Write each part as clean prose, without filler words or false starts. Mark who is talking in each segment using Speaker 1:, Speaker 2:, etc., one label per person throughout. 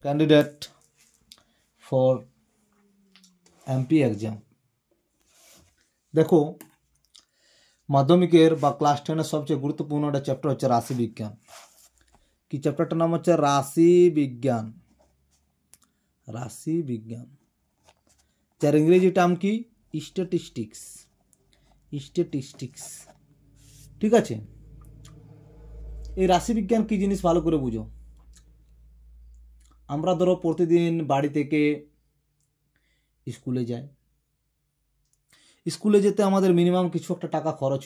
Speaker 1: Candidate for MP exam. দেখো মাধ্যমিকের বা ক্লাস 10-এর সবচেয়ে গুরুত্বপূর্ণ একটা চ্যাপ্টার হচ্ছে রাশি বিজ্ঞান। কি চ্যাপ্টারটার নাম হচ্ছে রাশি বিজ্ঞান। রাশি বিজ্ঞান, যার ইংরেজি টার্ম কি স্ট্যাটিস্টিক্স। স্ট্যাটিস্টিক্স, ঠিক আছে। এই রাশি বিজ্ঞান কি জিনিস ভালো করে বুঝো। আমরা ধরো প্রতিদিন বাড়ি থেকে স্কুলে যাই। স্কুলে যেতে আমাদের মিনিমাম কিছু একটা টাকা খরচ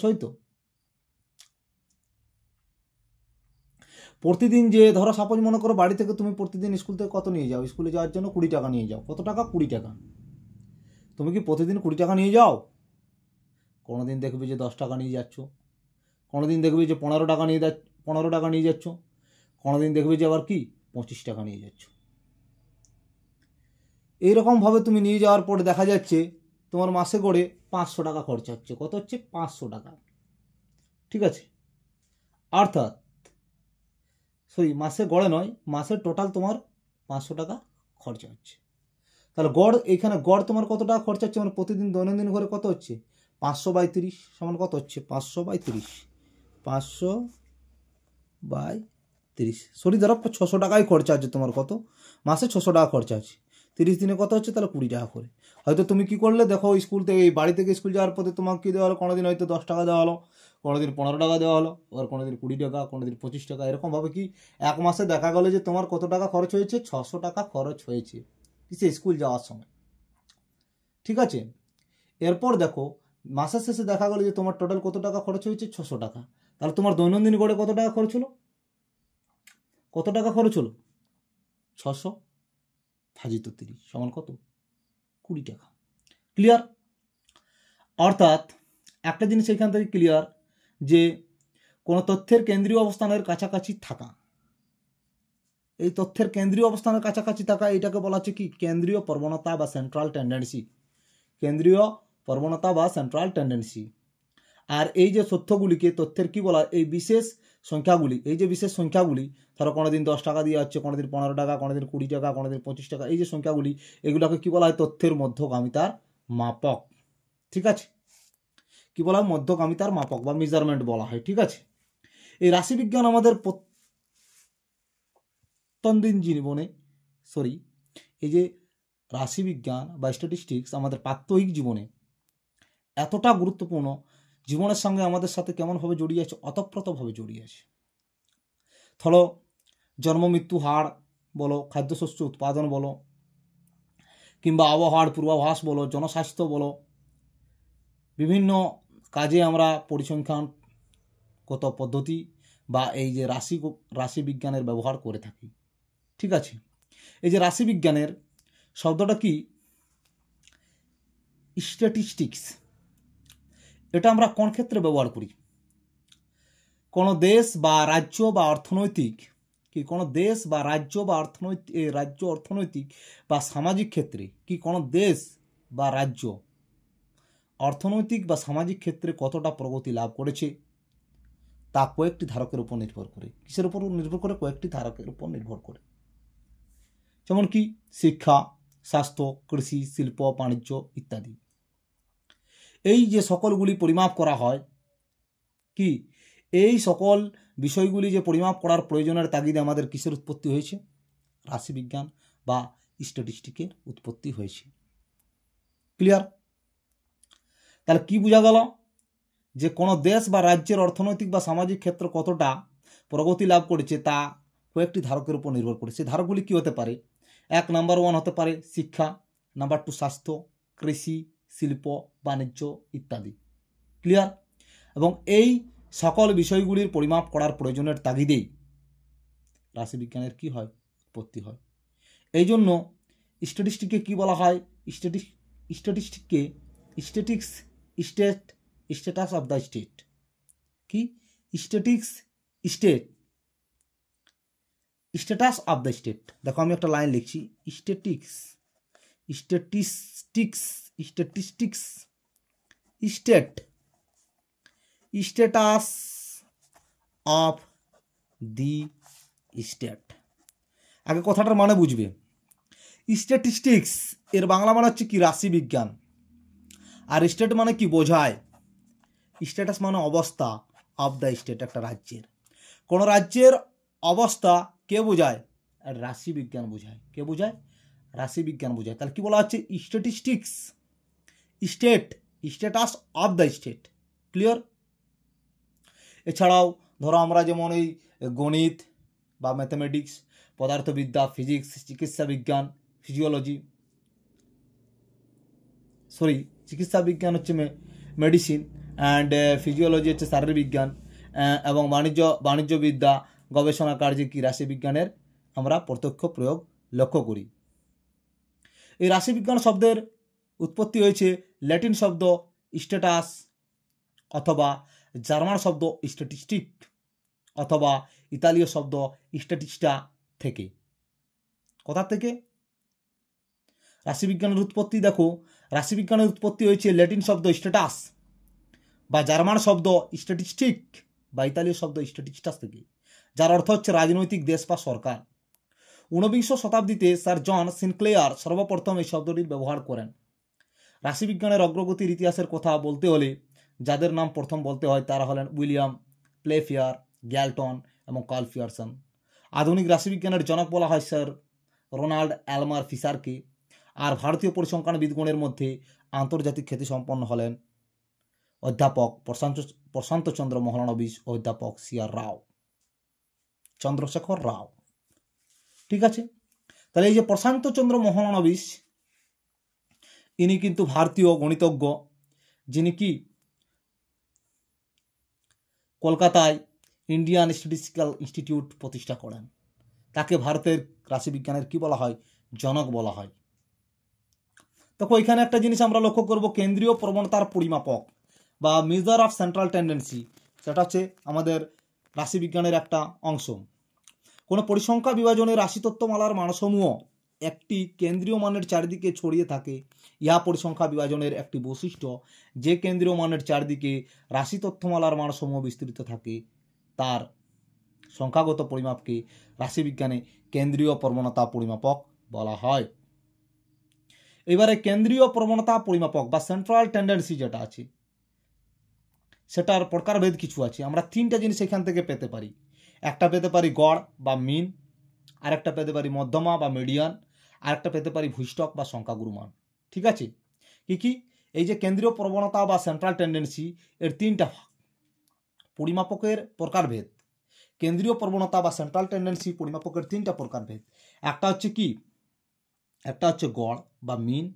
Speaker 1: হয় তো। প্রতিদিন যে ধরো সাপোজ মনে করো বাড়ি থেকে তুমি প্রতিদিন স্কুল থেকে কত নিয়ে যাও, স্কুলে যাওয়ার জন্য 20 টাকা নিয়ে যাও। কত টাকা? 20 টাকা। তুমি কি প্রতিদিন 20 টাকা নিয়ে যাও? কোনোদিন দেখবে যে 10 টাকা নিয়ে যাচ্ছ, কোনোদিন দেখবে যে 15 টাকা নিয়ে যাচ্ছ, কোনোদিন দেখবে যে আবার কি 25 টাকা নিয়ে যাচ্ছ। এইরকমভাবে তুমি নিয়ে যাওয়ার পরে দেখা যাচ্ছে তোমার মাসে গড়ে 500 টাকা খরচা হচ্ছে। কত হচ্ছে? 500 টাকা, ঠিক আছে। অর্থাৎ মাসে গড়ে নয়, মাসের টোটাল তোমার 500 টাকা খরচা হচ্ছে। তাহলে গড়, এইখানে গড় তোমার কত টাকা খরচা হচ্ছে মানে প্রতিদিন দৈনন্দিন করে কত হচ্ছে? 500/30 সমান কত হচ্ছে? 500/30। 500/30 ধরো 600 টাকাই খরচা আছে তোমার। কত? মাসে 600 টাকা খরচা আছে। 30 দিনে কত হচ্ছে? তাহলে 20 টাকা করে। হয়তো তুমি কি করলে দেখো, স্কুল থেকে এই বাড়ি থেকে স্কুল যাওয়ার পথে তোমাকে কী দেওয়া হলো, কোনোদিন হয়তো 10 টাকা দেওয়া হলো, কোনোদিন 15 টাকা দেওয়া হলো, আবার কোনোদিন 20 টাকা, কোনোদিন 25 টাকা। এরকমভাবে কি এক মাসে দেখা গেলো যে তোমার কত টাকা খরচ হয়েছে? 600 টাকা খরচ হয়েছে কিসে? স্কুল যাওয়ার সময়, ঠিক আছে। এরপর দেখো মাসের শেষে দেখা গেলো যে তোমার টোটাল কত টাকা খরচ হয়েছে? 600 টাকা। তাহলে তোমার দৈনন্দিন গড়ে কত টাকা খরচ হলো? কত টাকা খরচ হলো? 600/30 সমান কত? 20 টাকা। ক্লিয়ার? অর্থাৎ একটা জিনিস এখান থেকে ক্লিয়ার যে কোনো তথ্যের কেন্দ্রীয় অবস্থানের কাছাকাছি থাকা, এই তথ্যের কেন্দ্রীয় অবস্থানের কাছাকাছি থাকা, এটাকে বলা হচ্ছে কি কেন্দ্রীয় প্রবণতা বা সেন্ট্রাল টেন্ডেন্সি। কেন্দ্রীয় প্রবণতা বা সেন্ট্রাল টেন্ডেন্সি। আর এই যে তথ্যগুলিকে, তথ্যের কি বলা, এই বিশেষ সংখ্যাগুলি, এই যে বিশেষ সংখ্যাগুলি, ধরো কোনোদিন 10 টাকা দিয়ে যাচ্ছে, কোনোদিন 15 টাকা, কোনোদিন 20 টাকা, কোনোদিন 25 টাকা, এই যে সংখ্যাগুলি, এগুলোকে কি বলা হয়? তথ্যের মধ্যগামিতার মাপক, ঠিক আছে। কি বলা হয়? মধ্যগামিতার মাপক বা মেজারমেন্ট বলা হয়, ঠিক আছে। এই রাশিবিজ্ঞান আমাদের দৈনন্দিন জীবনে, এই যে রাশিবিজ্ঞান বা স্ট্যাটিস্টিক্স আমাদের প্রাত্যহিক জীবনে এতটা গুরুত্বপূর্ণ, জীবনের সঙ্গে আমাদের সাথে কেমনভাবে জড়িয়ে আছে? অতপ্রতভাবে জড়িয়ে আছে। ধরো জন্ম মৃত্যু হার বলো, খাদ্যশস্য উৎপাদন বলো, কিংবা আবহাওয়ার পূর্বাভাস বলো, জনস্বাস্থ্য বলো, বিভিন্ন কাজে আমরা পরিসংখ্যানগত পদ্ধতি বা এই যে রাশিবিজ্ঞানের ব্যবহার করে থাকি, ঠিক আছে। এই যে রাশিবিজ্ঞানের শব্দটা কি? স্ট্যাটিস্টিক্স। এটা আমরা কোন ক্ষেত্রে ব্যবহার করি? কোনো দেশ বা রাজ্য বা অর্থনৈতিক কি, কোনো দেশ বা রাজ্য বা অর্থনৈতিক বা সামাজিক ক্ষেত্রে কি, কোনো দেশ বা রাজ্য অর্থনৈতিক বা সামাজিক ক্ষেত্রে কতটা প্রগতি লাভ করেছে তা কয়েকটি ধারকের উপর নির্ভর করে। কিসের উপর নির্ভর করে? কয়েকটি ধারকের উপর নির্ভর করে। যেমন কি শিক্ষা, স্বাস্থ্য, কৃষি, শিল্প, বাণিজ্য ইত্যাদি। এই যে সকলগুলি পরিমাপ করা হয়, কি এই সকল বিষয়গুলি যে পরিমাপ করার প্রয়োজনের তাগিদে আমাদের কিসের উৎপত্তি হয়েছে? রাশিবিজ্ঞান বা স্ট্যাটিস্টিকের উৎপত্তি হয়েছে। ক্লিয়ার? তাহলে কি বোঝা গেল? যে কোনো দেশ বা রাজ্যের অর্থনৈতিক বা সামাজিক ক্ষেত্র কতটা প্রগতি লাভ করেছে তা কয়েকটি ধারকের উপর নির্ভর করে। সেই ধারকগুলি কী হতে পারে? নাম্বার 1 হতে পারে শিক্ষা, নাম্বার 2 স্বাস্থ্য, কৃষি, শিল্প, বাণিজ্য ইত্যাদি। ক্লিয়ার? এবং এই সকল বিষয়গুলির পরিমাপ করার প্রয়োজনের তাগিদেই রাশিবিজ্ঞানের কি হয়? উৎপত্তি হয়। এই জন্য স্ট্যাটিস্টিককে কি বলা হয়? স্ট্যাটিস্টিককে স্ট্যাটাস অফ দ্য স্টেট। কি? Status of the state. দেখো আমি একটা লাইন লিখছি, স্ট্যাটাস অফ দি স্টেট। আগে কথাটার মানে বুঝবে। স্ট্যাটিস্টিক্স এর বাংলা মানে হচ্ছে কি রাশি বিজ্ঞান। আর স্টেট মানে কি বোঝায়, স্ট্যাটাস মানে অবস্থা অফ দ্য স্টেট, একটা রাজ্যের। কোনো রাজ্যের অবস্থা কে বোঝায়? রাশি বিজ্ঞান বোঝায়। কে বোঝায়? রাশি বিজ্ঞান বোঝায়। তাহলে কি বলা হচ্ছে? Statistics state, status of the state. Clear? এছাড়াও ধরো আমরা যেমন এই গণিত বা ম্যাথামেটিক্স, পদার্থবিদ্যা, ফিজিক্স, চিকিৎসা বিজ্ঞান, ফিজিওলজি, চিকিৎসা বিজ্ঞান হচ্ছে মেডিসিন, অ্যান্ড ফিজিওলজি হচ্ছে শারীরিক বিজ্ঞান, এবং বাণিজ্যবিদ্যা গবেষণা কার্যে কি রাশি বিজ্ঞানের আমরা প্রত্যক্ষ প্রয়োগ লক্ষ্য করি। এই রাশিবিজ্ঞান শব্দের উৎপত্তি হয়েছে ল্যাটিন শব্দ স্ট্যাটাস অথবা জার্মান শব্দ স্ট্যাটিস্টিক অথবা ইতালীয় শব্দ স্ট্যাটিস্টা থেকে। কোথা থেকে? রাশিবিজ্ঞানের উৎপত্তি দেখো, রাশিবিজ্ঞানের উৎপত্তি হয়েছে ল্যাটিন শব্দ স্ট্যাটাস বা জার্মান শব্দ স্ট্যাটিস্টিক বা ইতালীয় শব্দ স্ট্যাটিস্টাস থেকে, যার অর্থ হচ্ছে রাজনৈতিক দেশ বা সরকার। 19বিংশ শতাব্দীতে স্যার জন সিনক্লেয়ার সর্বপ্রথম এই শব্দটির ব্যবহার করেন। রাশিবিজ্ঞানের অগ্রগতির ইতিহাসের কথা বলতে হলে যাদের নাম প্রথম বলতে হয় তারা হলেন উইলিয়াম প্লেফেয়ার, গ্যালটন এবং কার্ল পিয়ারসন। আধুনিক রাশিবিজ্ঞানের জনক বলা হয় স্যার রোনাল্ড অ্যালমার ফিশারকে। আর ভারতীয় পরিসংখ্যানবিদগণের মধ্যে আন্তর্জাতিক খ্যাতিসম্পন্ন হলেন অধ্যাপক প্রশান্তচন্দ্র মহলানবিশ ও অধ্যাপক CR রাও, চন্দ্রশেখর রাও। ঠিক আছে? তাহলে এই যে প্রশান্তচন্দ্র মহলানবিশ, ইনি কিন্তু ভারতীয় গণিতজ্ঞ, যিনি কি কলকাতায় ইন্ডিয়ান স্ট্যাটিস্টিক্যাল ইনস্টিটিউট প্রতিষ্ঠা করেন। তাকে ভারতের রাশিবিজ্ঞানের কি বলা হয়? জনক বলা হয়। দেখো এখানে একটা জিনিস আমরা লক্ষ্য করব, কেন্দ্রীয় প্রবণতার পরিমাপক বা মেজার অফ সেন্ট্রাল টেন্ডেন্সি, সেটা হচ্ছে আমাদের রাশিবিজ্ঞানের একটা অংশ। কোনো পরিসংখ্যা বিভাজনের রাশিতত্ত্বমালার মানসমূহ একটি কেন্দ্রীয় মানের চারিদিকে ছড়িয়ে থাকে। ইহা পরিসংখ্যা বিভাজনের একটি বৈশিষ্ট্য। যে কেন্দ্রীয় মানের চারিদিকে রাশিতত্ত্বমালার মানসমূহ বিস্তৃত থাকে তার সংখ্যাগত পরিমাপকে রাশিবিজ্ঞানে কেন্দ্রীয় প্রবণতা পরিমাপক বলা হয়। এবারে কেন্দ্রীয় প্রবণতা পরিমাপক বা সেন্ট্রাল টেন্ডেন্সি যেটা আছে সেটার প্রকারভেদ কিছু আছে। আমরা তিনটা জিনিস এখান থেকে পেতে পারি। একটা পেতে পারি গড় বা মিন, আরেকটা পেতে পারি মধ্যমা বা মিডিয়ান, আরেকটা পেতে পারি ভূষ্টক বা সংখ্যাগুরু মান। ঠিক আছে? কি এই যে কেন্দ্রীয় প্রবণতা বা সেন্ট্রাল টেন্ডেন্সি এর তিনটা পরিমাপকের প্রকারভেদ। কেন্দ্রীয় প্রবণতা বা সেন্ট্রাল টেন্ডেন্সি পরিমাপকের তিনটা প্রকারভেদ। একটা হচ্ছে কি, একটা হচ্ছে গড় বা মিন।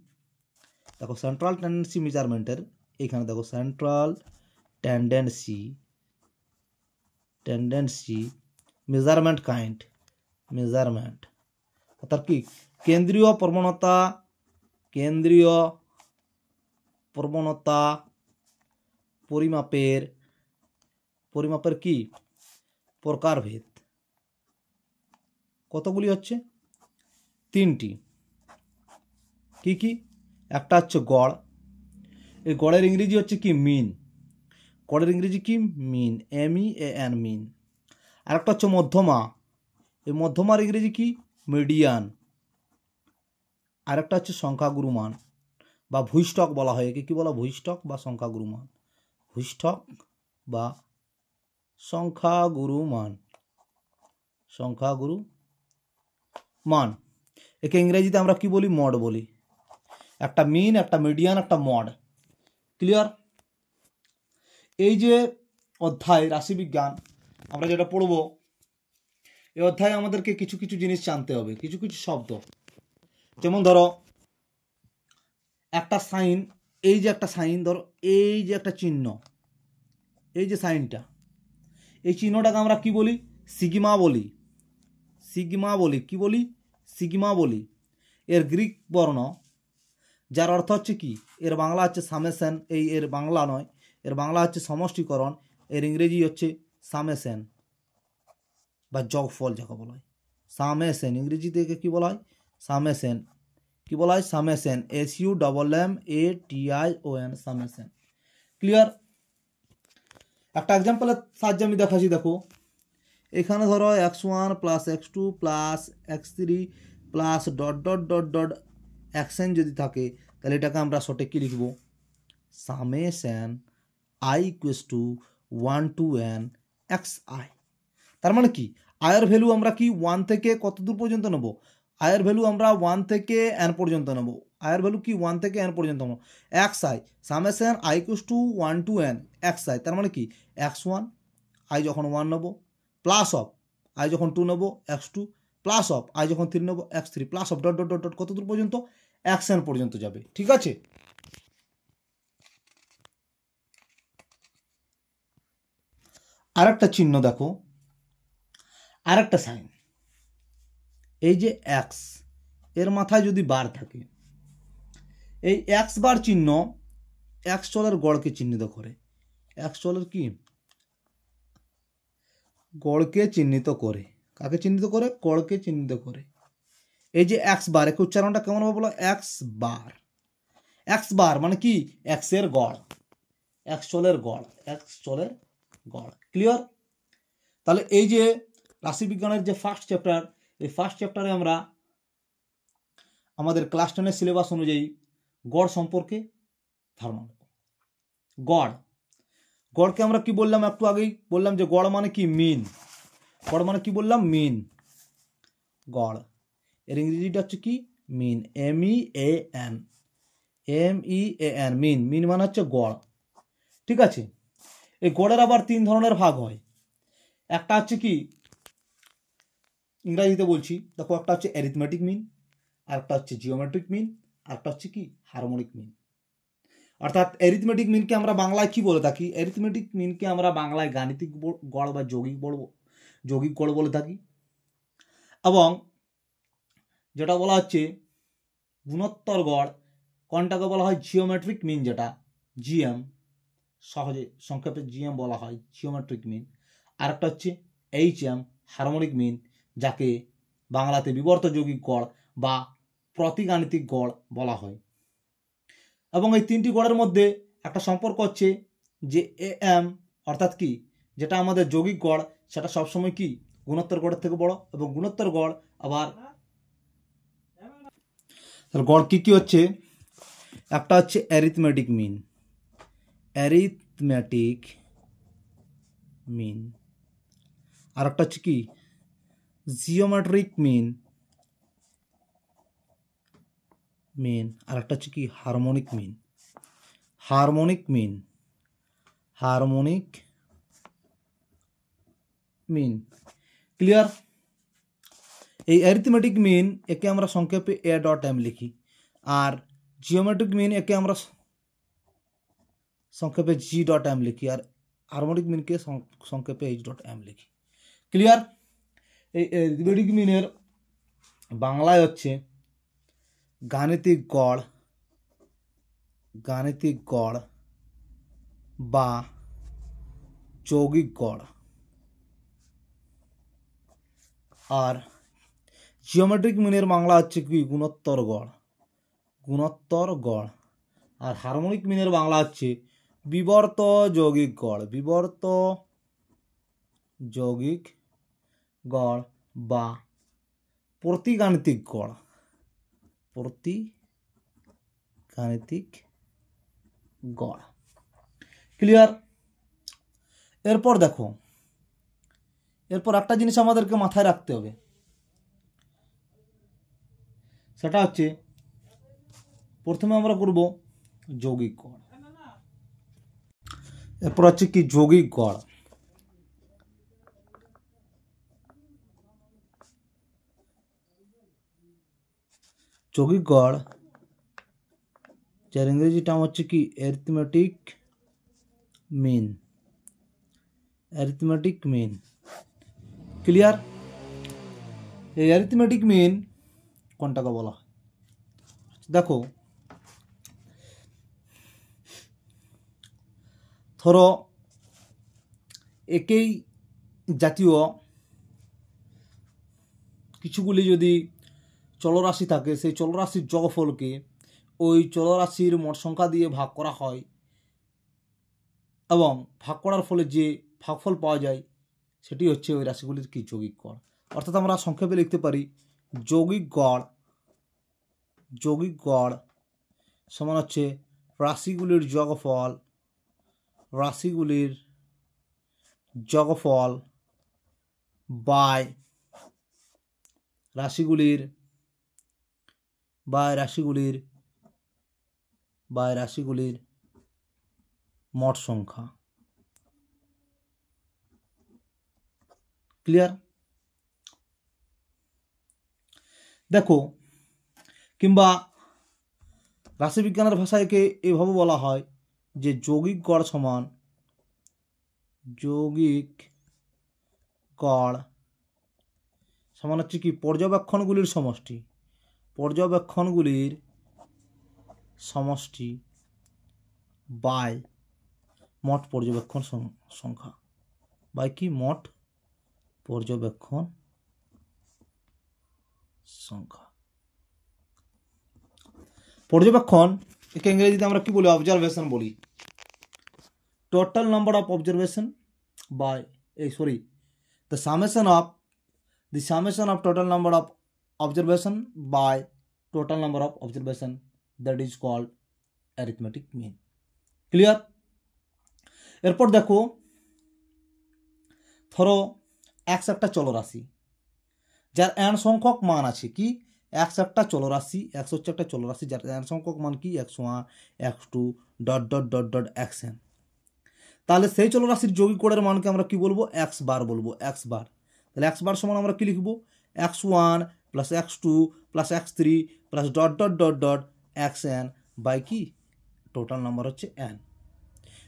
Speaker 1: দেখো সেন্ট্রাল টেন্ডেন্সি মেজারমেন্টের এখানে দেখো central tendency measurement kind, measurement অর্থাৎ কি কেন্দ্রীয় প্রবণতা পরিমাপের কি প্রকারভেদ। কতগুলি হচ্ছে? তিনটি। কি একটা হচ্ছে গড়, এই গড়ের ইংরেজি হচ্ছে কি মিন, গড়ের ইংরেজি কি মিন, MEAN মিন। আরেকটা হচ্ছে মধ্যমা, এই মধ্যমার ইংরেজি কি মিডিয়ান। আরেকটা হচ্ছে সংখ্যাগুরু মান বা ভূষ্টক বলা হয়। একে কি বলা? ভূষ্টক বা সংখ্যাগুরু মান, ভূষ্টক বা সংখ্যাগুরু মান। একে ইংরেজিতে আমরা কি বলি? মড বলি। একটা মিন, একটা মিডিয়ান, একটা মড। ক্লিয়ার? এই যে অধ্যায় রাশিবিজ্ঞান আমরা যেটা পড়ব, এই অধ্যায়ে আমাদেরকে কিছু কিছু জিনিস জানতে হবে, কিছু কিছু শব্দ। যেমন ধরো একটা সাইন, এই যে একটা সাইন, ধরো এই যে একটা চিহ্ন, এই যে সাইনটা, এই চিহ্নটাকে আমরা কি বলি? সিগমা বলি। কি বলি? সিগমা বলি। এর গ্রিক বর্ণ, যার অর্থ হচ্ছে কি, এর বাংলা হচ্ছে সামেশন, এর বাংলা নয়, এর বাংলা হচ্ছে সমষ্টিকরণ, এর ইংরেজি হচ্ছে সামেশন বা যোগফল যাকে বলা হয়। সামেশন ইংরেজিতে একে কি বলা হয়? সামেশন। কি বলা হয়? Summation, SUMMATION, summation. ক্লিয়ার? একটা এক্সাম্পলের সাহায্যে আমি দেখাচ্ছি। দেখো এখানে ধরো x1 plus x2 plus x3 plus dot dot dot dot action যদি থাকে তাহলে এটাকে আমরা শর্টে কী লিখব, summation i equals to 1 to n xi। তার মানে কি আয়ের ভ্যালু আমরা কি 1 থেকে কত দূর পর্যন্ত নেব, আয়ের ভ্যালু আমরা 1 থেকে n পর্যন্ত নেব, আয়ের ভ্যালু কি 1 থেকে n পর্যন্ত নেব, xi summation i equals to 1 to n xi। তার মানে কি x1 i যখন 1 নেব প্লাস অফ i যখন 2 নেব x2 প্লাস অফ i যখন 3 নেব x3 plus of dot dot dot dot কত দূর পর্যন্ত xn পর্যন্ত যাবে। ঠিক আছে, আরেকটা চিহ্ন দেখো, আরেকটা সাইন, এই যে x এর মাথায় যদি বার থাকে, এই x বার চিহ্ন x চলের গড়কে চিহ্নিত করে, x চলের কি গড়কে চিহ্নিত করে, কাকে চিহ্নিত করে, গড়কে চিহ্নিত করে। এই যে x বার, একে উচ্চারণটা কেমন হবে বলো, x বার, x বার মানে কি x এর গড়, x চলের গড়, x চলের গড়। ক্লিয়ার? তাহলে এই যে রাশিবিজ্ঞানের যে ফার্স্ট চ্যাপ্টার, এই ফার্স্ট চ্যাপ্টারে আমরা আমাদের ক্লাস 10 সিলেবাস অনুযায়ী গড় সম্পর্কে ধারণা নেব। গড়, গড়কে আমরা কি বললাম, একটু আগেই বললাম যে গড় মানে কি মিন, গড় মানে কি বললাম, মিন। গড় এর ইংরেজিটা হচ্ছে কি মিন, MEAN, MEAN, মিন, মিন মানে হচ্ছে গড়। ঠিক আছে, এই গড়ের আবার 3 ধরনের ভাগ হয়, একটা হচ্ছে কি ইংরাজিতে বলছি দেখো, একটা হচ্ছে অ্যারিথমেটিক মিন, আরেকটা হচ্ছে জিওমেট্রিক মিন, আরেকটা হচ্ছে কি হারমোনিক মিন। অর্থাৎ অ্যারিথমেটিক মিনকে আমরা বাংলায় কি বলে থাকি, অ্যারিথমেটিক মিনকে আমরা বাংলায় গাণিতিক গড় বা যৌগিক গড় বলে থাকি। এবং যেটা বলা হচ্ছে গুণোত্তর গড়, কোনটাকে বলা হয় জিওমেট্রিক মিন, যেটা জিএম, সহজে সংক্ষেপে জিএম বলা হয়, জিওমেট্রিক মিন। আরেকটা হচ্ছে HM, হারমোনিক মিন, যাকে বাংলাতে বিবর্ত যৌগিক গড় বা প্রতিগাণিতিক গড় বলা হয়। এবং এই 3টি গড়ের মধ্যে একটা সম্পর্ক হচ্ছে যে AM, অর্থাৎ কি যেটা আমাদের যৌগিক গড় সেটা সবসময় কি গুণোত্তর গড়ের থেকে বড়, এবং গুণোত্তর গড় আবার গড় কি কি হচ্ছে, একটা হচ্ছে অ্যারিথমেটিক মিন, অ্যারিথমেটিক মিন, আর একটা হচ্ছে কি জিওমেট্রিক মিন, মিন, আর একটা হচ্ছে কি harmonic mean, harmonic mean, harmonic mean. Clear? এই অ্যারিথমেটিক মিন একে আমরা সংক্ষেপে A.M লিখি, আর জিওমেট্রিক মিন একে আমরা সংক্ষেপে G.M লিখি, আর হারমোনিক মিনকে সংক্ষেপে H.M লিখি। ক্লিয়ার? এই অ্যারিথমেটিক মিনের বাংলায় হচ্ছে গাণিতিক গড়, গাণিতিক গড় বা যৌগিক গড়, আর জিওমেট্রিক মিনের বাংলা হচ্ছে কি গুণোত্তর গড়, গুণোত্তর গড়, আর হারমোনিক মিনের বাংলা হচ্ছে বিবর্ত যৌগিক গড়, বিবর্ত যৌগিক গড় বা প্রতিগাণিতিক গড়, প্রতিগাণিতিক গড়। ক্লিয়ার? এরপর দেখো, এরপর একটা জিনিস আমাদেরকে মাথায় রাখতে হবে, সেটা হচ্ছে প্রথমে আমরা করব যৌগিক গড়, এরপর হচ্ছে কি যৌগিক গড়। যৌগিক গড় যার ইংরেজি টার্ম হচ্ছে কি arithmetic mean, arithmetic mean. Clear? এই অ্যারিথমেটিক মিন কোনটাকে বলা হয়, দেখো ধরো একই জাতীয় কিছুগুলি যদি চলরাশি থাকে, সেই চলরাশির যোগফলকে ওই চলরাশির মোট সংখ্যা দিয়ে ভাগ করা হয়, এবং ভাগ করার ফলে যে ভাগফল পাওয়া যায় সেটি হচ্ছে ওই রাশিগুলির কি যৌগিক গড়। অর্থাৎ আমরা সংক্ষেপে লিখতে পারি যৌগিক গড় সমান হচ্ছে রাশিগুলির যোগফল বাই রাশিগুলির মোট সংখ্যা। ক্লিয়ার? দেখো, কিংবা রাশিবিজ্ঞানের ভাষায় একে এভাবে বলা হয় যে যৌগিক গড় সমান হচ্ছে কি পর্যবেক্ষণগুলির সমষ্টি বাই মোট পর্যবেক্ষণ সংখ্যা বাই কি মোট পর্যবেক্ষণ সংখ্যা। পর্যবেক্ষণ একে ইংরেজিতে আমরা কি বলি? অবজারভেশন বলি। Total number of observation by the summation of total number of observation by total number of observation, that is called arithmetic mean. Clear? এরপর দেখো, ধরো x একটা চলরাশি যার n সংখ্যক মান আছে। কি? x একটা চলরাশি, x হচ্ছে একটা চলরাশি যার n সংখ্যক মান কি x1 x2 ... xn। তাহলে সেই চলরাশির যৌগিক গড়ের মানকে আমরা কি বলবো? x বার বলবো। তাহলে x বার সমান আমরা কি লিখব? x1 plus x2 plus x3 plus ... xn by কি টোটাল নাম্বার হচ্ছে n।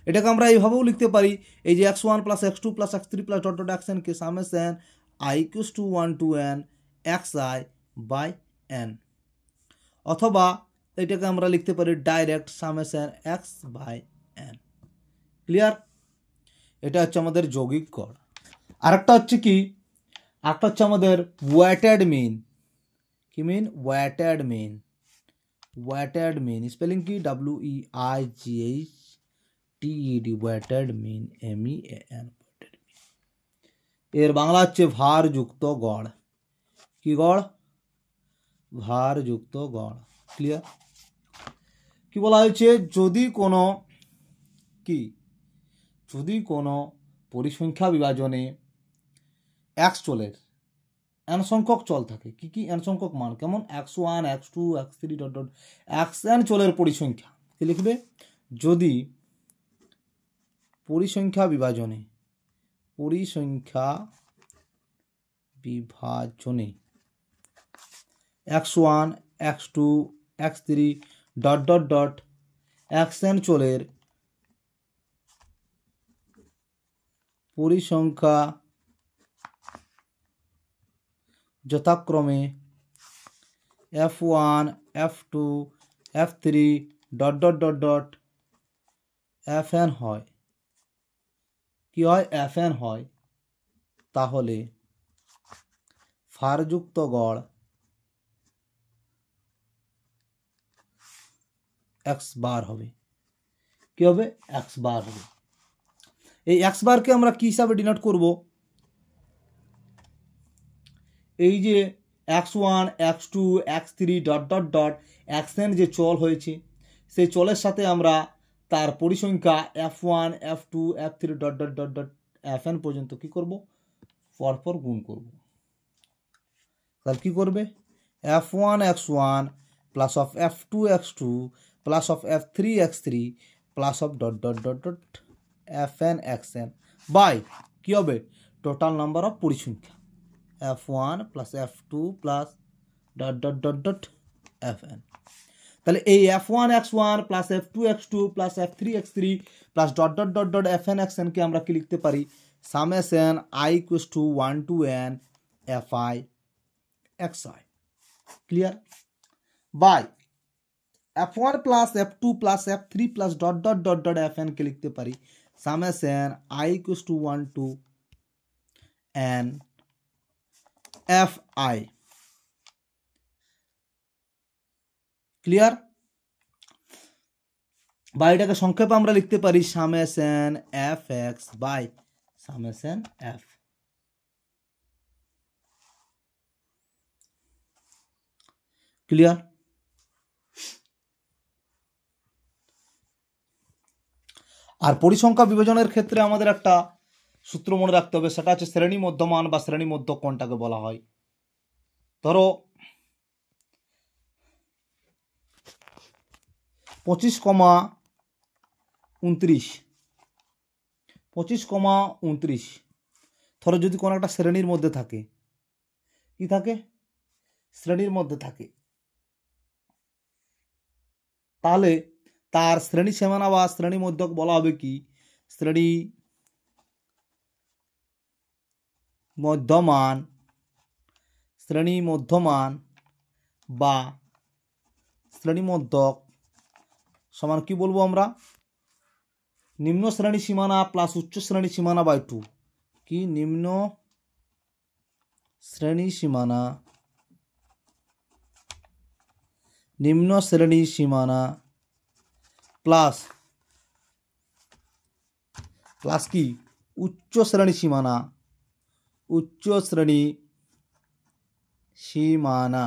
Speaker 1: এটাকে আমরা এইভাবেও লিখতে পারি, এই যে x1 plus x2 plus x3 plus ... xn কে summation i = 1 to n xi by n, অথবা এটাকে আমরা লিখতে পারি direct summation x by n। Clear? এটা হচ্ছে আমাদের যৌগিক গড়। আরেকটা হচ্ছে কি? একটা হচ্ছে আমাদের ওয়েটেড মিন। কি মিন? ওয়েটেড মিন স্পেলিং কি? WEIGHTED ওয়েটেড মিন MEAN। এর বাংলা হচ্ছে ভারযুক্ত গড়। কি গড়? ভারযুক্ত গড়। ক্লিয়ার? কি বলা হয়েছে? যদি কোনো পরিসংখ্যা বিভাজনে x চলের n সংখ্যক চল থাকে, কি n সংখ্যক মান, কেমন? x1 x2 x3 ... xn চলের পরিসংখ্যা কি লিখবে? যদি পরিসংখ্যা বিভাজনে x1 x2 x3 ... xn চলের পরিসংখ্যা যথাক্রমে f1 f2 f3 ... fn হয়। কি হয়? fn হয়। তাহলে ভারযুক্ত গড় x বার হবে। কি হবে? x বার হবে। এই x বারকে আমরা কি হিসাবে ডিনোট করব? এই যে x1 x2 x3 ... xn যে চল হয়েছে, সেই চলের সাথে আমরা তার পরিসংখ্যা f1 f2 f3 ... fn পর্যন্ত কি করব? পরপর গুণ করব। তাহলে কি করবে? f1 x1 plus of f2 x2 plus of f3 x3 plus of ... fn xn by কি হবে? টোটাল নাম্বার অফ পরিসংখ্যা f1 plus f2 plus ... fn। তাহলে এই f1 x1 plus f2 x2 plus f3 x3 plus ... fn xn কে আমরা কি লিখতে পারি? Summation i = 1 to n fi xi। Clear? By f1 plus f2 plus f3 plus ... fn কে লিখতে পারি summation i = 1 to n fi। Clear? বা এটাকে সংক্ষেপে আমরা লিখতে পারি summation fx by summation f। Clear? আর পরিসংখ্যা বিভাজনের ক্ষেত্রে আমাদের একটা সূত্র মনে রাখতে হবে, সেটা হচ্ছে শ্রেণী মধ্যমান বা শ্রেণী মধ্যক কোনটাকে বলা হয়। ধরো 25,29 ধরো যদি কোনো একটা শ্রেণীর মধ্যে থাকে, কি থাকে? শ্রেণীর মধ্যে থাকে, তাহলে তার শ্রেণী সীমানা বা শ্রেণী মধ্যক বলা হবে কি? শ্রেণী মধ্যমান, শ্রেণী মধ্যমান বা শ্রেণী মধ্যক সমান কি বলবো আমরা? নিম্ন শ্রেণী সীমানা প্লাস উচ্চ শ্রেণী সীমানা বাই 2। কি? নিম্ন শ্রেণী সীমানা, নিম্ন শ্রেণী সীমানা প্লাস প্লাস কি? উচ্চ শ্রেণী সীমানা, উচ্চ শ্রেণী সীমানা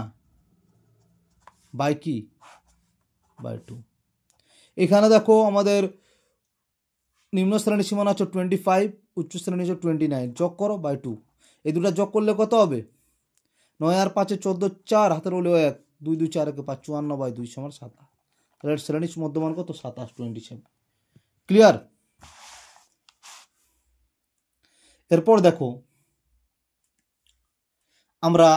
Speaker 1: বাই কি? বাই 2। এখানে দেখো আমাদের নিম্ন শ্রেণী সীমানা হচ্ছে 25, উচ্চ শ্রেণী হচ্ছে 29, যোগ করো বাই 2। এই দুটো যোগ করলে কত হবে? 9 আর 5 14, 4 হাতের হলো 1, 2 2 4 1 5, 54 বাই 2 সমান 27। তাহলে শ্রেণী মধ্যমান কত? 27, 27। ক্লিয়ার? এরপর দেখো আমরা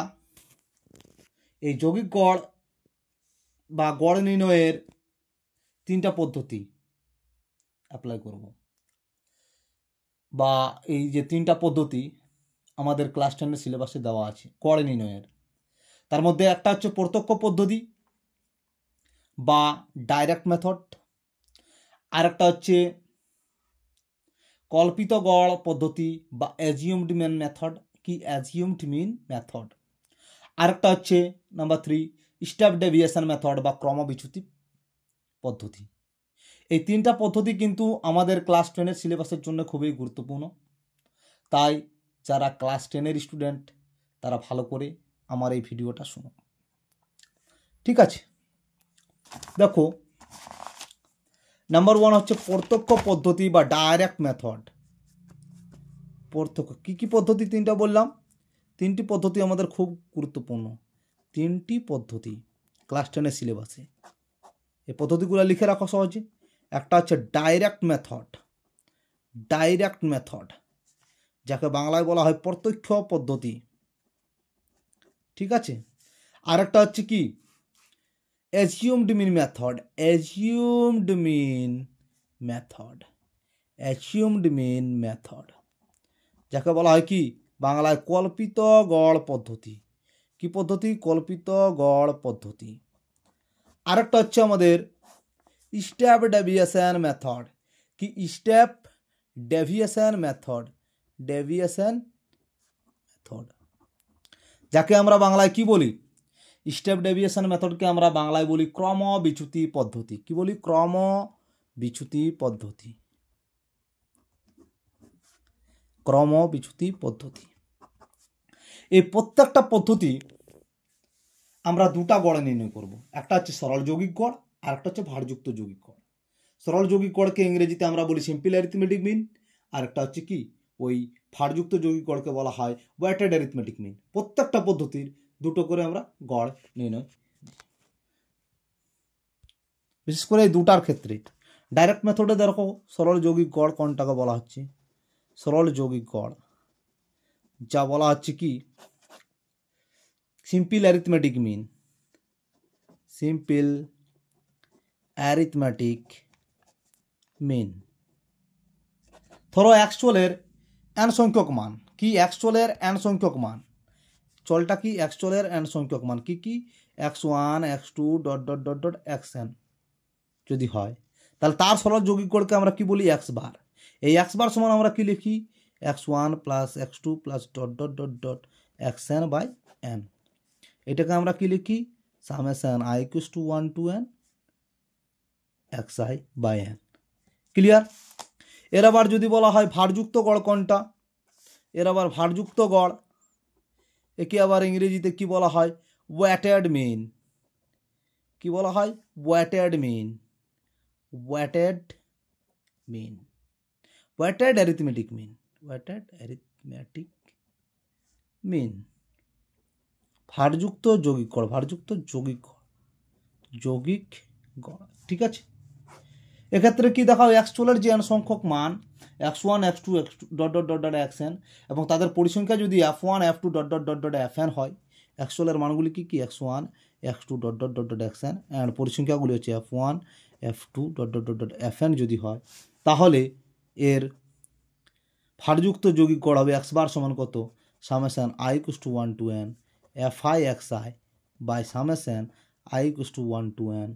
Speaker 1: এই যৌগিক গড় বা গড় নির্ণয়ের 3টা পদ্ধতি অ্যাপ্লাই করব, বা এই যে 3টা পদ্ধতি আমাদের ক্লাস 10 সিলেবাসে দেওয়া আছে গড় নির্ণয়ের। তার মধ্যে একটা হচ্ছে প্রত্যক্ষ পদ্ধতি বা ডাইরেক্ট মেথড, আর একটা হচ্ছে কল্পিত গড় পদ্ধতি বা অ্যাজিউমড মিন মেথড। কি? অ্যাজিউমড মিন মেথড। আর একটা হচ্ছে নাম্বার 3 স্টেপ ডেভিয়েশন মেথড বা ক্রমবিচ্যুতি পদ্ধতি। এই 3টা পদ্ধতি কিন্তু আমাদের ক্লাস 10 সিলেবাসের জন্য খুবই গুরুত্বপূর্ণ। তাই যারা ক্লাস 10 স্টুডেন্ট তারা ভালো করে আমার এই ভিডিওটা শুনো। ঠিক আছে? দেখো নাম্বার 1 হচ্ছে প্রত্যক্ষ পদ্ধতি বা ডাইরেক্ট মেথড। প্রত্যক্ষ কি কি পদ্ধতি? 3টা বললাম। 3টি পদ্ধতি আমাদের খুব গুরুত্বপূর্ণ, 3টি পদ্ধতি ক্লাস 10 সিলেবাসে। এই পদ্ধতিগুলো লিখে রাখো সহজে। একটা হচ্ছে ডাইরেক্ট মেথড, ডাইরেক্ট মেথড যাকে বাংলায় বলা হয় প্রত্যক্ষ পদ্ধতি। ঠিক আছে? আর একটা হচ্ছে কি? অ্যাজিউমড মিন মেথড, অ্যাজিউমড মিন মেথড, অ্যাজিউমড মিন মেথড যাকে বলা হয় কি? বাংলায় কল্পিত গড় পদ্ধতি। কি পদ্ধতি? কল্পিত গড় পদ্ধতি। আরেকটা হচ্ছে আমাদের স্টেপ ডেভিয়েশন মেথড। কি? Step deviation method, deviation method যাকে আমরা বাংলায় কি বলি? স্টেপ ডেভিয়েশন মেথডকে আমরা বাংলায় বলি ক্রমবিচ্যুতি পদ্ধতি। কি বলি? ক্রমবিচ্যুতি পদ্ধতি, ক্রমবিচ্যুতি পদ্ধতি। এই প্রত্যেকটা পদ্ধতি আমরা 2টা গড়ে নির্ণয় করব। একটা হচ্ছে সরল যৌগিক গড়, আর একটা হচ্ছে ভারযুক্ত যৌগিক গড়। সরল যৌগিক গড়কে ইংরেজিতে আমরা বলি সিম্পল অ্যারিথমেটিক মিন, আর একটা হচ্ছে কি? ওই ভারযুক্ত যৌগিক গড়কে বলা হয় ওয়েটেড অ্যারিথমেটিক মিন। প্রত্যেকটা পদ্ধতির 2টো করে আমরা গড় নির্ণয়, বিশেষ করে এই 2টার ক্ষেত্রে। ডাইরেক্ট মেথডে দেখো সরল যৌগিক গড় কোনটাকে বলা হচ্ছে? সরল যৌগিক গড় যা বলা হচ্ছে কি? Simple arithmetic mean, simple arithmetic mean. ধরো এক চলের n সংখ্যক মান। কি? এক চলের n সংখ্যক মান। চলটা কি? এক চলের n সংখ্যক মান। কি কি? x1 x2 dot dot dot dot xn যদি হয়, তাহলে তার সরল যৌগিক গড়কে আমরা কি বলি? x বার। এই x বার সমান আমরা কি লিখি? x1 plus x2 plus dot dot dot dot xn by n। এটাকে আমরা কি লিখি? Summation i equals to 1 to n xi by n। Clear? এর আবার যদি বলা হয় ভারযুক্ত গড় কোনটা? এর আবার ভারযুক্ত গড়, একে আবার ইংরেজিতে কি বলা হয়? Weighted mean. কি বলা হয়? Weighted mean. Weighted mean, weighted arithmetic mean, weighted arithmetic mean. ভারযুক্ত যৌগিক গড়, ভারযুক্ত যৌগিক গড়, যৌগিক গড়। ঠিক আছে, এক্ষেত্রে কি দেখাও? এক্স চলের যে n সংখ্যক মান x1 x2 x2 dot dot dot dot xn এবং তাদের পরিসংখ্যা যদি f1 f2 dot dot dot dot fn হয়, এক্স চলের মানগুলি কি কি? x1 x2 dot dot dot dot xn and পরিসংখ্যাগুলি হচ্ছে f1 f2 dot dot dot dot fn যদি হয়, তাহলে এর ভারযুক্ত যৌগিক গড় হবে x বার সমান কত? Summation i equals to 1 to n fi xi by summation i equals to 1 to n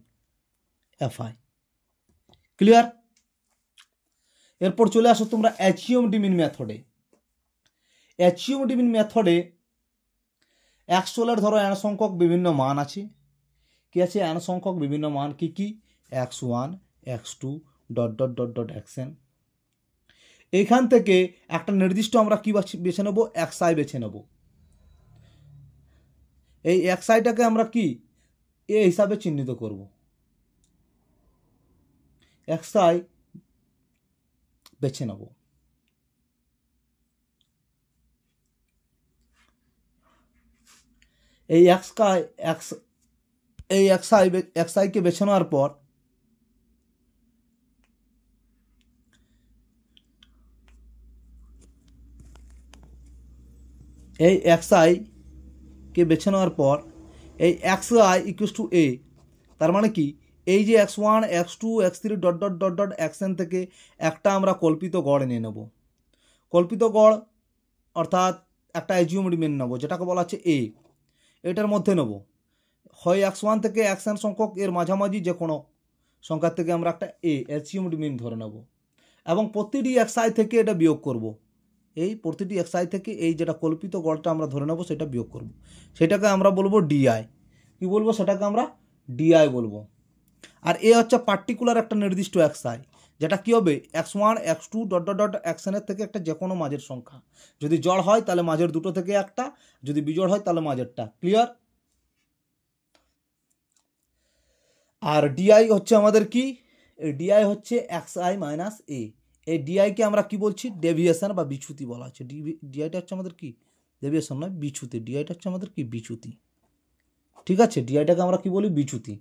Speaker 1: fi। Clear? এরপর চলে আসো তোমরা অ্যাচিওমড মিন মেথডে। অ্যাচিওমড মিন মেথডে এক্স চলের ধরো n সংখ্যক বিভিন্ন মান আছে। কি আছে? n সংখ্যক বিভিন্ন মান কি কি? x1 x2 dot dot dot dot xn। এইখান থেকে একটা নির্দিষ্ট আমরা কি বেছে নেব? xi বেছে নেব। এই xiটাকে আমরা কি এ হিসাবে চিহ্নিত করব। xi বেছে নেব। এই xi কে বেছে নেওয়ার পর এই xi কে বেছে নেওয়ার পর এই xi ইকুয়ালস টু a, তার মানে কি? এই যে x1 x2 x3 dot dot dot dot xn থেকে একটা আমরা কল্পিত গড় নিয়ে নেব। কল্পিত গড় অর্থাৎ একটা অ্যাচিওমড মিন নেব, যেটাকে বলা হচ্ছে a। এটার মধ্যে নেব হয় x1 থেকে xn সংখ্যক এর মাঝামাঝি যে কোনো সংখ্যার থেকে আমরা একটা a অ্যাচিওমড মিন ধরে নেব এবং প্রতিটি xi থেকে এটা বিয়োগ করব। এই প্রতিটি xi থেকে এই যেটা কল্পিত গড়টা আমরা ধরে নেব সেটা বিয়োগ করব, সেটাকে আমরা বলবো ডিআই। কি বলবো? সেটাকে আমরা ডিআই বলবো। আর এ হচ্ছে পার্টিকুলার একটা নির্দিষ্ট xi, যেটা কি হবে? x1 x2 dot dot dot xn এর থেকে একটা যে কোনো মাঝের সংখ্যা। যদি জড় হয় তাহলে মাঝের দুটো থেকে একটা, যদি বিজোড় হয় তাহলে মাঝেরটা। ক্লিয়ার? আর ডিআই হচ্ছে আমাদের কি? ডিআই হচ্ছে xi মাইনাস এ। এই ডিআইকে আমরা কি বলছি? ডেভিয়েশন বা বিচ্যুতি বলা হচ্ছে। ডিআইটা হচ্ছে আমাদের কি? ডেভিয়েশন নয়, বিচ্যুতি। ডিআইটা হচ্ছে আমাদের কি? বিচ্যুতি। ঠিক আছে, ডিআইটাকে আমরা কি বলি? বিচ্যুতি।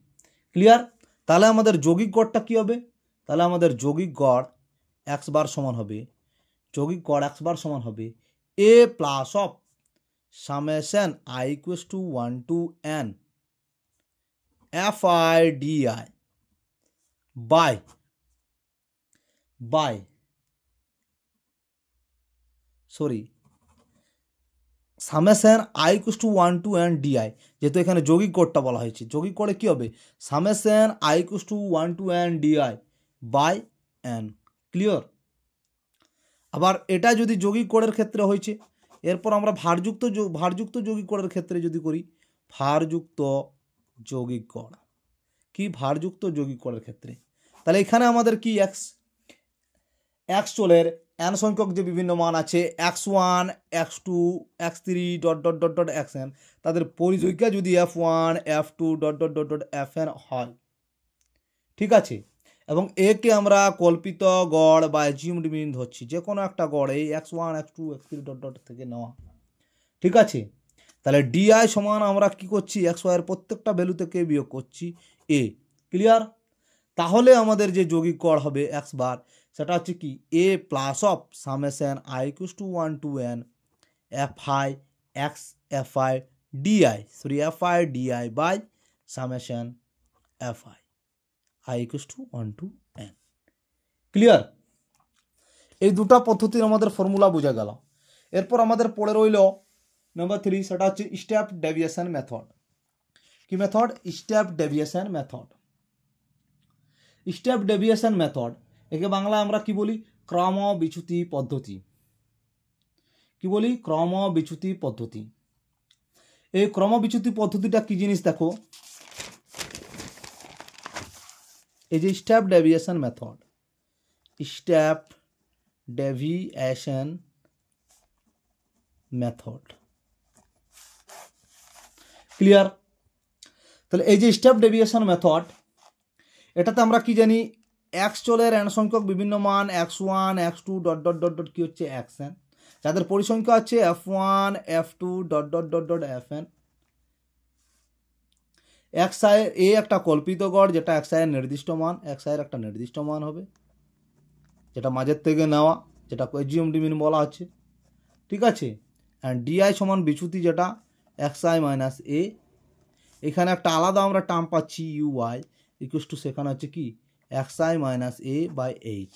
Speaker 1: ক্লিয়ার? তাহলে আমাদের যৌগিক গড়টা কি হবে? তাহলে আমাদের যৌগিক গড় x বার সমান হবে, যৌগিক গড় x বার সমান হবে a plus of summation i equals to 1 to n fi di by summation i equals to 1 to n di। যেহেতু এখানে যৌগিক গড়টা বলা হয়েছে, যৌগিক গড়ে কি হবে? Summation i equals to 1 to n di by n। Clear? আবার এটা যদি যৌগিক গড়ের ক্ষেত্রে হয়েছে, এরপর আমরা ভারযুক্ত যৌগিক গড়ের ক্ষেত্রে যদি করি, ভারযুক্ত যৌগিক গড় কি? ভারযুক্ত যৌগিক গড়ের ক্ষেত্রে তাহলে এখানে আমাদের কি এক্স চলের n সংখ্যক যে বিভিন্ন মান আছে x1 x2 x3 dot dot dot dot xn, তাদের পরিসংখ্যা যদি f1 f2 dot dot dot dot fn হয়, ঠিক আছে, এবং একে আমরা কল্পিত গড় বা অ্যাচিওমড মিন ধরছি, যে কোনো একটা গড় এই x1 x2 x3 dot dot থেকে নেওয়া, ঠিক আছে। তাহলে ডিআই সমান আমরা কি করছি? xy এর প্রত্যেকটা ভ্যালু থেকে বিয়োগ করছি a। ক্লিয়ার? তাহলে আমাদের যে যৌগিক গড় হবে x বার, সেটা হচ্ছে কি? a plus of summation i equals to 1 to n fi x fi di fi di by summation fi i equals to 1 to n। Clear? এই দুটো পদ্ধতির আমাদের ফর্মুলা বোঝা গেল। এরপর আমাদের পড়ে রইল নাম্বার 3, সেটা হচ্ছে স্টেপ ডেভিয়েশন মেথড। কি method? Step deviation method. Step deviation method একে বাংলায় আমরা কি বলি? ক্রম বিচ্যুতি পদ্ধতি। কি বলি? ক্রম বিচ্যুতি পদ্ধতি। এই ক্রম বিচ্যুতি পদ্ধতিটা কি জিনিস দেখো, এই যে step deviation method, step deviation method. Clear? তাহলে এই যে স্টেপ ডেভিয়েশন মেথড, এটাতে আমরা কি জানি, এক্স চলের এন সংখ্যক বিভিন্ন মান x1 x2 dot dot dot dot কি হচ্ছে xn, যাদের পরিসংখ্যা হচ্ছে f1 f2 dot dot dot dot fn। xi এ একটা কল্পিত গড়, যেটা xi এর নির্দিষ্ট মান, xi এর একটা নির্দিষ্ট মান হবে, যেটা মাঝের থেকে নেওয়া, যেটা এজিএমডি মিন বলা হচ্ছে, ঠিক আছে। অ্যান্ড ডিআই সমান বিচ্যুতি, যেটা xi মাইনাস এ। এখানে একটা আলাদা আমরা টার্ম পাচ্ছি ইউআই ইকুয়ালস টু, সেখানে হচ্ছে কি xi minus a by h.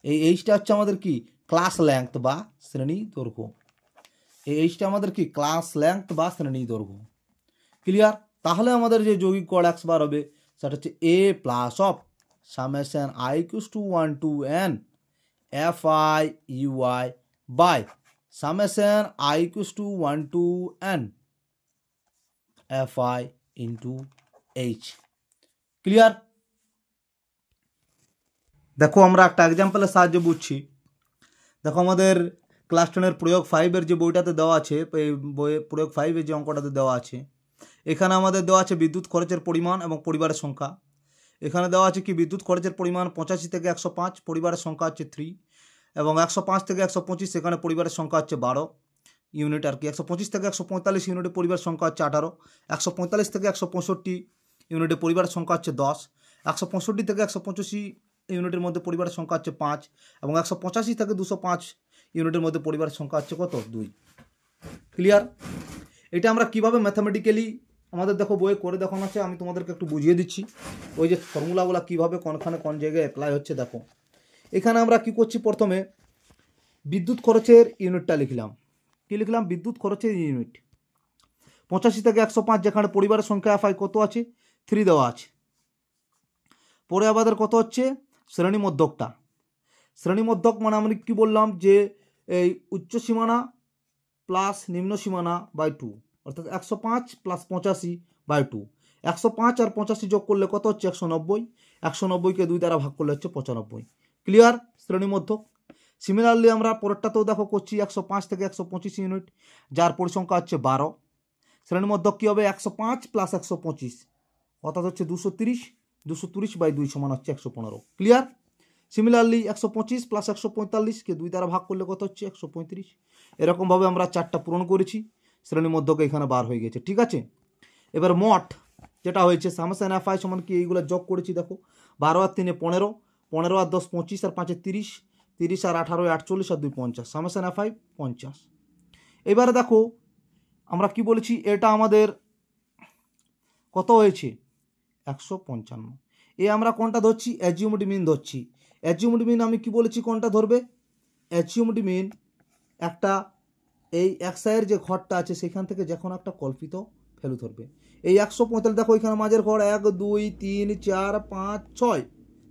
Speaker 1: এই এইচটা হচ্ছে আমাদের কি ক্লাস লেংথ বা শ্রেণী দৈর্ঘ্য। এই এইচটা আমাদের কি ক্লাস লেংথ বা শ্রেণী দৈর্ঘ্য। ক্লিয়ার? তাহলে আমাদের যে যৌগিক গড় x বার হবে সেটা হচ্ছে a plus of summation i equals to 1 to n fi ui by summation i equals to 1 to n fi into h। Clear? দেখো আমরা একটা এক্সাম্পলের সাহায্যে বুঝছি। দেখো আমাদের ক্লাস 10-এর প্রয়োগ 5-এর যে বইটাতে দেওয়া আছে, এই বইয়ে প্রয়োগ 5-এর যে অঙ্কটাতে দেওয়া আছে, এখানে আমাদের দেওয়া আছে বিদ্যুৎ খরচের পরিমাণ এবং পরিবারের সংখ্যা। এখানে দেওয়া আছে কি বিদ্যুৎ খরচের পরিমাণ 85 থেকে 105, পরিবারের সংখ্যা হচ্ছে 3, এবং 105 থেকে 125 সেখানে পরিবারের সংখ্যা হচ্ছে 12 ইউনিট আর কি। 125 থেকে 145 ইউনিটে পরিবারের সংখ্যা হচ্ছে 18, 145 থেকে 165 ইউনিটে পরিবারের সংখ্যা হচ্ছে 10, 165 থেকে 185 ইউনিটের মধ্যে পরিবারের সংখ্যা হচ্ছে 5, এবং 185 থেকে 205 ইউনিটের মধ্যে পরিবারের সংখ্যা হচ্ছে কত? 2। ক্লিয়ার? এটা আমরা কিভাবে ম্যাথামেটিক্যালি আমাদের দেখো বইয়ে করে দেখানো আছে, আমি তোমাদেরকে একটু বুঝিয়ে দিচ্ছি। ওই যে ফর্মুলাগুলো কীভাবে কোনখানে কোন জায়গায় অ্যাপ্লাই হচ্ছে দেখো। এখানে আমরা কি করছি, প্রথমে বিদ্যুৎ খরচের ইউনিটটা লিখলাম। কি লিখলাম? বিদ্যুৎ খরচের ইউনিট 85 থেকে 105, যেখানে পরিবারের সংখ্যা এফআই কত আছে? 3 দেওয়া আছে। পরে আমাদের কত হচ্ছে? শ্রেণী মধ্যকটা। শ্রেণী মধ্যক মানে আমরা কি বললাম, যে এই উচ্চ সীমানা প্লাস নিম্ন সীমানা বাই 2, অর্থাৎ 105 প্লাস 85 বাই 2। 105 আর 85 যোগ করলে কত হচ্ছে? 190। 190কে 2 দ্বারা ভাগ করলে হচ্ছে 95। ক্লিয়ার? শ্রেণী মধ্যক। সিমিলারলি আমরা পরেরটাতেও দেখো করছি, 105 থেকে 125 ইউনিট, যার পরিসংখ্যা হচ্ছে 12। শ্রেণী মধ্যক কী হবে? 105 প্লাস 125, অর্থাৎ হচ্ছে 230। 230 বাই 2 সমান হচ্ছে 115। ক্লিয়ার? সিমিলারলি 125 প্লাস 145কে 2 দ্বারা ভাগ করলে কত হচ্ছে? 135। এরকমভাবে আমরা 4টা পূরণ করেছি, শ্রেণী মধ্যকে এখানে বার হয়ে গেছে। ঠিক আছে, এবার মোট যেটা হয়েছে সামেশন এফআই সমান কি, এইগুলো যোগ করেছি দেখো। 12 আর 3 15, 15 আর 10 25, আর 5 30, 30 আর 18 48, আর 2 50, সামেশন এফআই 50। এবারে দেখো আমরা কি বলেছি, এটা আমাদের কত হয়েছে? 155। এ আমরা কোনটা ধরছি? অ্যাজিউমড মিন ধরছি। অ্যাজিউমড মিন আমি কি বলেছি কোনটা ধরবে? অ্যাজিউমড মিন একটা এই এক্সাইয়ের যে ঘরটা আছে সেখান থেকে যখন একটা কল্পিত ভ্যালু ধরবে। এই 145 দেখো এখানে মাঝের ঘর 1 2 3 4 5 6,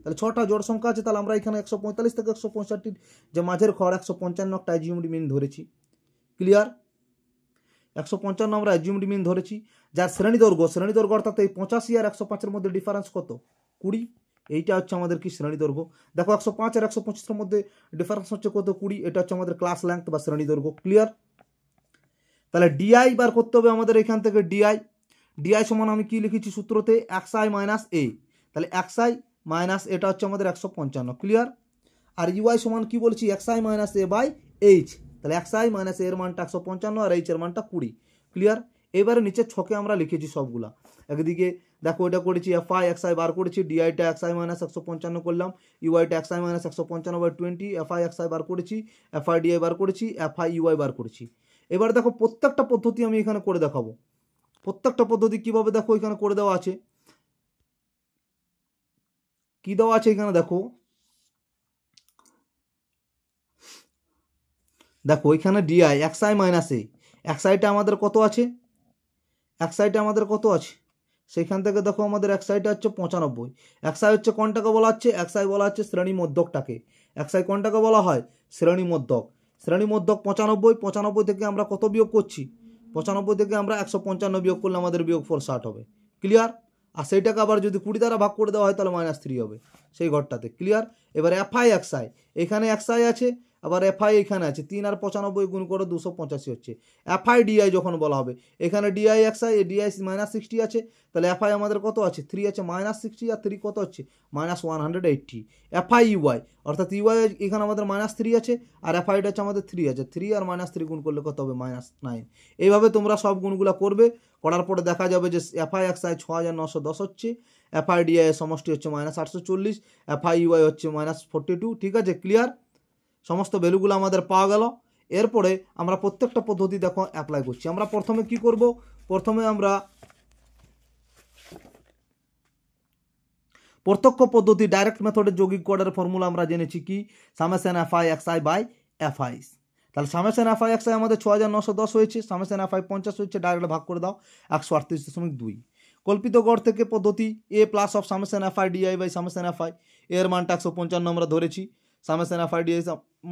Speaker 1: তাহলে 6টা জোড় সংখ্যা আছে। তাহলে আমরা এখানে 145 থেকে 165 যে মাঝের ঘর 155 একটা অ্যাজিউমড মিন ধরেছি। ক্লিয়ার? 155 আমরা অ্যাজিউমড মিন ধরেছি। যার শ্রেণী দৈর্ঘ্য অর্থাৎ এই 85 আর 105-এর মধ্যে ডিফারেন্স কত? 20। এইটা হচ্ছে আমাদের কি শ্রেণী দৈর্ঘ্য। দেখো 105 আর 125-এর মধ্যে ডিফারেন্স হচ্ছে কত? 20। এটা হচ্ছে আমাদের ক্লাস লেংথ বা শ্রেণী দৈর্ঘ্য। ক্লিয়ার? তাহলে ডিআই বার করতে হবে আমাদের এখান থেকে। ডিআই সমান আমি কি লিখেছি সূত্রতে? xi মাইনাস এ। তাহলে xi মাইনাস এটা হচ্ছে আমাদের 155। ক্লিয়ার? আর ইউআই সমান কি বলছি? xi minus a by h. তাহলে xi মাইনাস এর মানটা 155 আর এইচ এর মানটা 20। ক্লিয়ার? এবারে নিচে ছকে আমরা লিখেছি সবগুলা। একদিকে দেখো এটা করেছি এফআই xi বার করেছি, ডিআইটা xi মাইনাস 155 করলাম, ইউআইটা xi minus 155 by 20, f i xi বার করেছি, এফআই ডিআই বার করেছি, এফআই ইউআই বার করেছি। এবার দেখো প্রত্যেকটা পদ্ধতি আমি এখানে করে দেখাবো। প্রত্যেকটা পদ্ধতি কিভাবে দেখো এখানে করে দেওয়া আছে। কি দেওয়া আছে এখানে দেখো, দেখো এখানে ডিআই xi মাইনাস এ, xiটা আমাদের কত আছে? xiটা আমাদের কত আছে? সেখান থেকে দেখো আমাদের xiটা হচ্ছে 95। xi হচ্ছে কোনটাকে বলা হচ্ছে? xi বলা হচ্ছে শ্রেণী মধ্যকটাকে। xi কোনটাকে বলা হয়? শ্রেণী মধ্যক। শ্রেণী মধ্যক 95। 95 থেকে আমরা কত বিয়োগ করছি? 95 থেকে আমরা 155 বিয়োগ করলে আমাদের বিয়োগফল 60 হবে। ক্লিয়ার? আর সেইটাকে আবার যদি 20 দ্বারা ভাগ করে দেওয়া হয় তাহলে -3 হবে সেই ঘরটাতে। ক্লিয়ার? এবার এফআই xi, এখানে xi আছে আবার এফআই এখানে আছে 3 আর 95 গুণ করে 285 হচ্ছে। এফআই ডিআই যখন বলা হবে এখানে ডিআই এক্সআই ডিআই -60 আছে, তাহলে এফআই আমাদের কত আছে 3 আছে, -60 আর 3 কত হচ্ছে -180। এফআই ইউআই অর্থাৎ ইউআই এখানে আমাদের -3 আছে আর এফআইটা হচ্ছে আমাদের 3 আছে, 3 আর -3 গুণ করলে কত হবে -9। এইভাবে তোমরা সব গুণগুলো করবে, করার পরে দেখা যাবে যে এফআই এক্সআই 6910 হচ্ছে, এফআই ডিআই এর সমষ্টি হচ্ছে -840, এফআই ইউআই হচ্ছে -42। ঠিক আছে, ক্লিয়ার? সমস্ত ভ্যালুগুলো আমাদের পাওয়া গেল। এরপরে আমরা প্রত্যেকটা পদ্ধতি দেখো অ্যাপ্লাই করছি। আমরা প্রথমে কি করব, প্রথমে আমরা প্রত্যক্ষ পদ্ধতি ডাইরেক্ট মেথডের যৌগিক কোডের ফর্মুলা আমরা জেনেছি কি, summation f i x i by f i. তাহলে সামেশন এফআই এক্সআই আমাদের 6910 হয়েছে, সামেশন এফআই 50 হয়েছে, ডাইরেক্ট ভাগ করে দাও 138.2। কল্পিত গড় থেকে পদ্ধতি A plus of summation fi di by summation fi, এর মানটা 155 আমরা ধরেছি, সামেশন এফআই ডিআই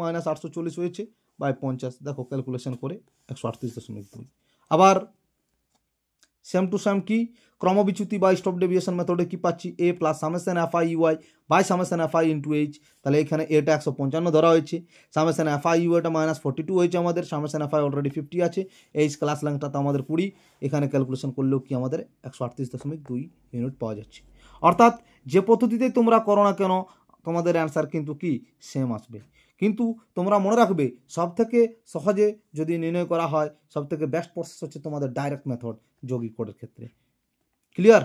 Speaker 1: -840 হয়েছে বাই 50, দেখো ক্যালকুলেশন করে 138.2। আবার সেম টু সেম কি ক্রমবিচ্যুতি বা স্টপ ডেভিয়েশন মেথডে কি পাচ্ছি, A plus summation fi ui by summation fi into h. তাহলে এখানে এটা 155 ধরা হয়েছে, সামেশন এফআই ইউআইটা -42 হয়েছে আমাদের, সামেশন এফআই অলরেডি 50 আছে, এইচ ক্লাস লেংথটা তো আমাদের 20, এখানে ক্যালকুলেশন করলেও কি আমাদের 138.2 ইউনিট পাওয়া যাচ্ছে। অর্থাৎ যে পদ্ধতিতেই তোমরা করো না কেন তোমাদের অ্যান্সার কিন্তু কি সেম আসবে। কিন্তু তোমরা মনে রাখবে সবথেকে সহজে যদি নির্ণয় করা হয় সবথেকে বেস্ট প্রসেস হচ্ছে তোমাদের ডাইরেক্ট মেথড যৌগিক কোডের ক্ষেত্রে। ক্লিয়ার?